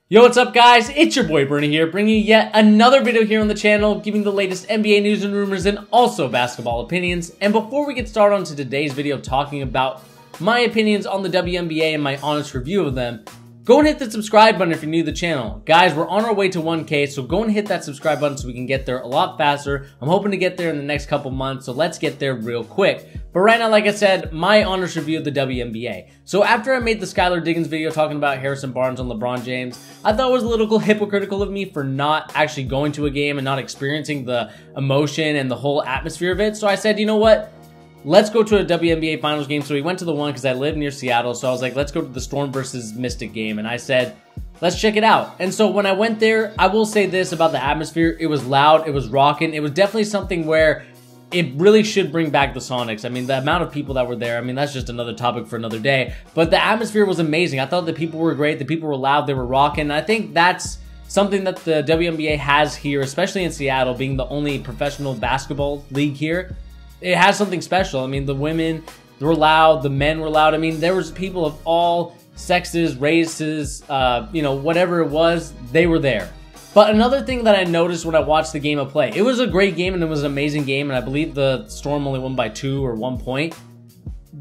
Yo, what's up guys? It's your boy Bernie here, bringing you yet another video here on the channel, giving the latest NBA news and rumors and also basketball opinions. And before we get started on to today's video talking about my opinions on the WNBA and my honest review of them, go and hit the subscribe button if you're new to the channel. Guys, we're on our way to 1K, so go and hit that subscribe button so we can get there a lot faster. I'm hoping to get there in the next couple months, so let's get there real quick. But right now, like I said, my honest review of the WNBA. So after I made the Skylar Diggins video talking about Harrison Barnes and LeBron James, I thought it was a little hypocritical of me for not actually going to a game and not experiencing the emotion and the whole atmosphere of it. So I said, you know what? Let's go to a WNBA Finals game. So we went to the one because I live near Seattle. So I was like, let's go to the Storm versus Mystic game. And I said, let's check it out. And so when I went there, I will say this about the atmosphere. It was loud. It was rocking. It was definitely something where it really should bring back the Sonics. I mean, the amount of people that were there, I mean, that's just another topic for another day. But the atmosphere was amazing. I thought the people were great. The people were loud. They were rocking. And I think that's something that the WNBA has here, especially in Seattle, being the only professional basketball league here. It has something special. I mean, the women were loud, the men were loud. I mean, there was people of all sexes, races, you know, whatever it was, they were there. But another thing that I noticed when I watched the game of play, it was a great game and it was an amazing game, and I believe the Storm only won by 2 or 1 point.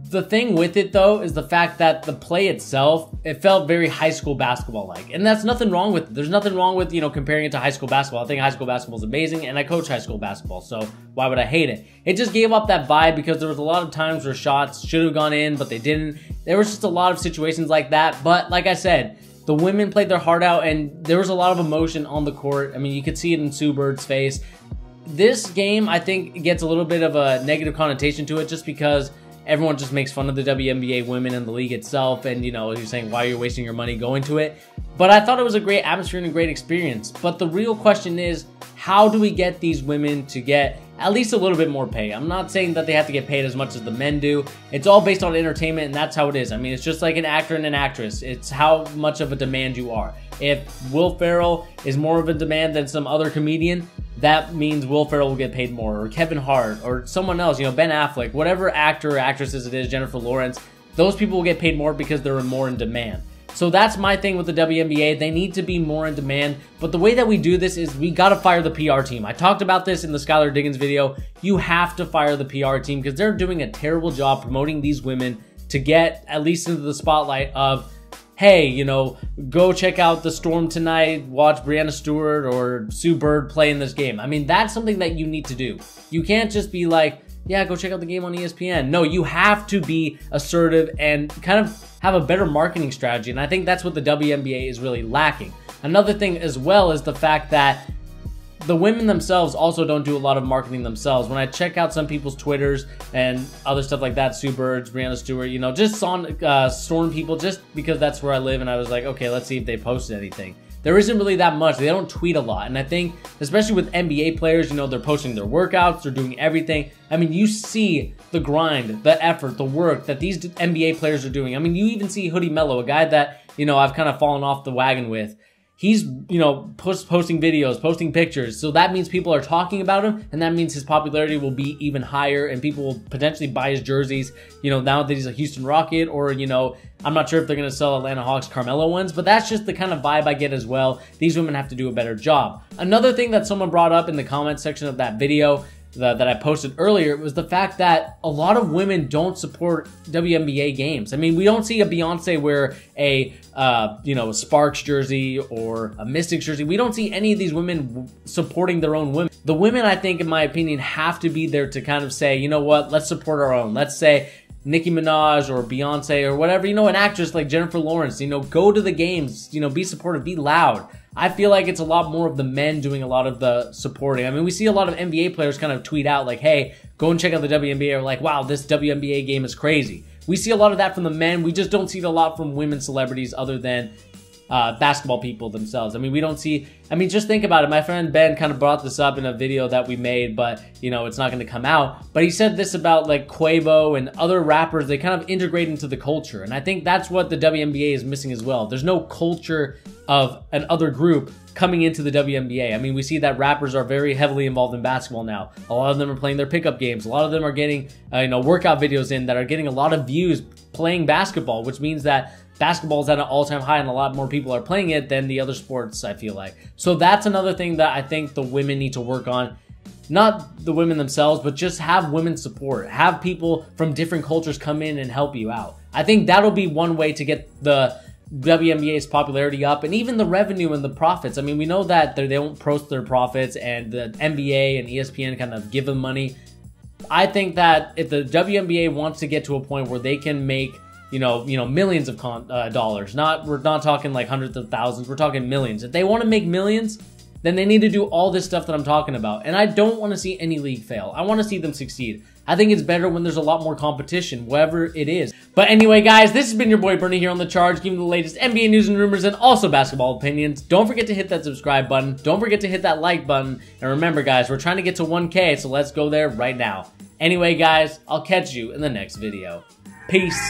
The thing with it, though, is the fact that the play itself, it felt very high school basketball-like. And that's nothing wrong with it. There's nothing wrong with, you know, comparing it to high school basketball. I think high school basketball is amazing, and I coach high school basketball, so why would I hate it? It just gave up that vibe because there was a lot of times where shots should have gone in, but they didn't. There was just a lot of situations like that. But like I said, the women played their heart out, and there was a lot of emotion on the court. I mean, you could see it in Sue Bird's face. This game, I think, gets a little bit of a negative connotation to it just because everyone just makes fun of the WNBA women and the league itself, and, you know, you're saying, why are you wasting your money going to it? But I thought it was a great atmosphere and a great experience. But the real question is, how do we get these women to get at least a little bit more pay? I'm not saying that they have to get paid as much as the men do. It's all based on entertainment, and that's how it is. I mean, it's just like an actor and an actress. It's how much of a demand you are. If Will Ferrell is more of a demand than some other comedian, that means Will Ferrell will get paid more, or Kevin Hart, or someone else, you know, Ben Affleck, whatever actor or actresses it is, Jennifer Lawrence, those people will get paid more because they're more in demand. So that's my thing with the WNBA. They need to be more in demand. But the way that we do this is we got to fire the PR team. I talked about this in the Skylar Diggins video. You have to fire the PR team because they're doing a terrible job promoting these women to get at least into the spotlight of, hey, you know, go check out the Storm tonight, watch Breanna Stewart or Sue Bird play in this game. I mean, that's something that you need to do. You can't just be like, yeah, go check out the game on ESPN. No, you have to be assertive and kind of have a better marketing strategy, and I think that's what the WNBA is really lacking. Another thing as well is the fact that the women themselves also don't do a lot of marketing themselves. When I check out some people's Twitters and other stuff like that, Sue Bird, Breanna Stewart, you know, just on Storm people, just because that's where I live, and I was like, okay, let's see if they posted anything. There isn't really that much. They don't tweet a lot. And I think, especially with NBA players, you know, they're posting their workouts, they're doing everything. I mean, you see the grind, the effort, the work that these NBA players are doing. I mean, you even see Hoodie Mello, a guy that, you know, I've kind of fallen off the wagon with. He's, you know, posting videos, posting pictures. So that means people are talking about him, and that means his popularity will be even higher, and people will potentially buy his jerseys, you know, now that he's a Houston Rocket, or, you know, I'm not sure if they're going to sell Atlanta Hawks Carmelo ones, but that's just the kind of vibe I get as well. These women have to do a better job. Another thing that someone brought up in the comment section of that video that I posted earlier was the fact that a lot of women don't support WNBA games. I mean, we don't see a Beyonce wear a, you know, a Sparks jersey or a Mystics jersey. We don't see any of these women supporting their own women. The women, I think, in my opinion, have to be there to kind of say, you know what, let's support our own. Let's say Nicki Minaj or Beyonce or whatever, you know, an actress like Jennifer Lawrence, you know, go to the games, you know, be supportive, be loud. I feel like it's a lot more of the men doing a lot of the supporting. I mean, we see a lot of NBA players kind of tweet out like, hey, go and check out the WNBA, or like, wow, this WNBA game is crazy. We see a lot of that from the men. We just don't see it a lot from women celebrities other than basketball people themselves. I mean, we don't see, I mean, just think about it. My friend Ben kind of brought this up in a video that we made, but, you know, it's not going to come out. But he said this about like Quavo and other rappers. They kind of integrate into the culture. And I think that's what the WNBA is missing as well. There's no culture of an other group coming into the WNBA. I mean, we see that rappers are very heavily involved in basketball now. A lot of them are playing their pickup games. A lot of them are getting, you know, workout videos in that are getting a lot of views playing basketball, which means that basketball's at an all-time high and a lot more people are playing it than the other sports, I feel like. So that's another thing that I think the women need to work on. Not the women themselves, but just have women support. Have people from different cultures come in and help you out. I think that'll be one way to get the WNBA's popularity up and even the revenue and the profits. I mean, we know that they don't post their profits and the NBA and ESPN kind of give them money. I think that if the WNBA wants to get to a point where they can make, you know, millions of dollars, we're not talking like hundreds of thousands, we're talking millions. If they want to make millions, then they need to do all this stuff that I'm talking about. And I don't want to see any league fail. I want to see them succeed. I think it's better when there's a lot more competition, whatever it is. But anyway, guys, this has been your boy Bernie here on The Charge, giving you the latest NBA news and rumors and also basketball opinions. Don't forget to hit that subscribe button. Don't forget to hit that like button. And remember, guys, we're trying to get to 1K, so let's go there right now. Anyway, guys, I'll catch you in the next video. Peace.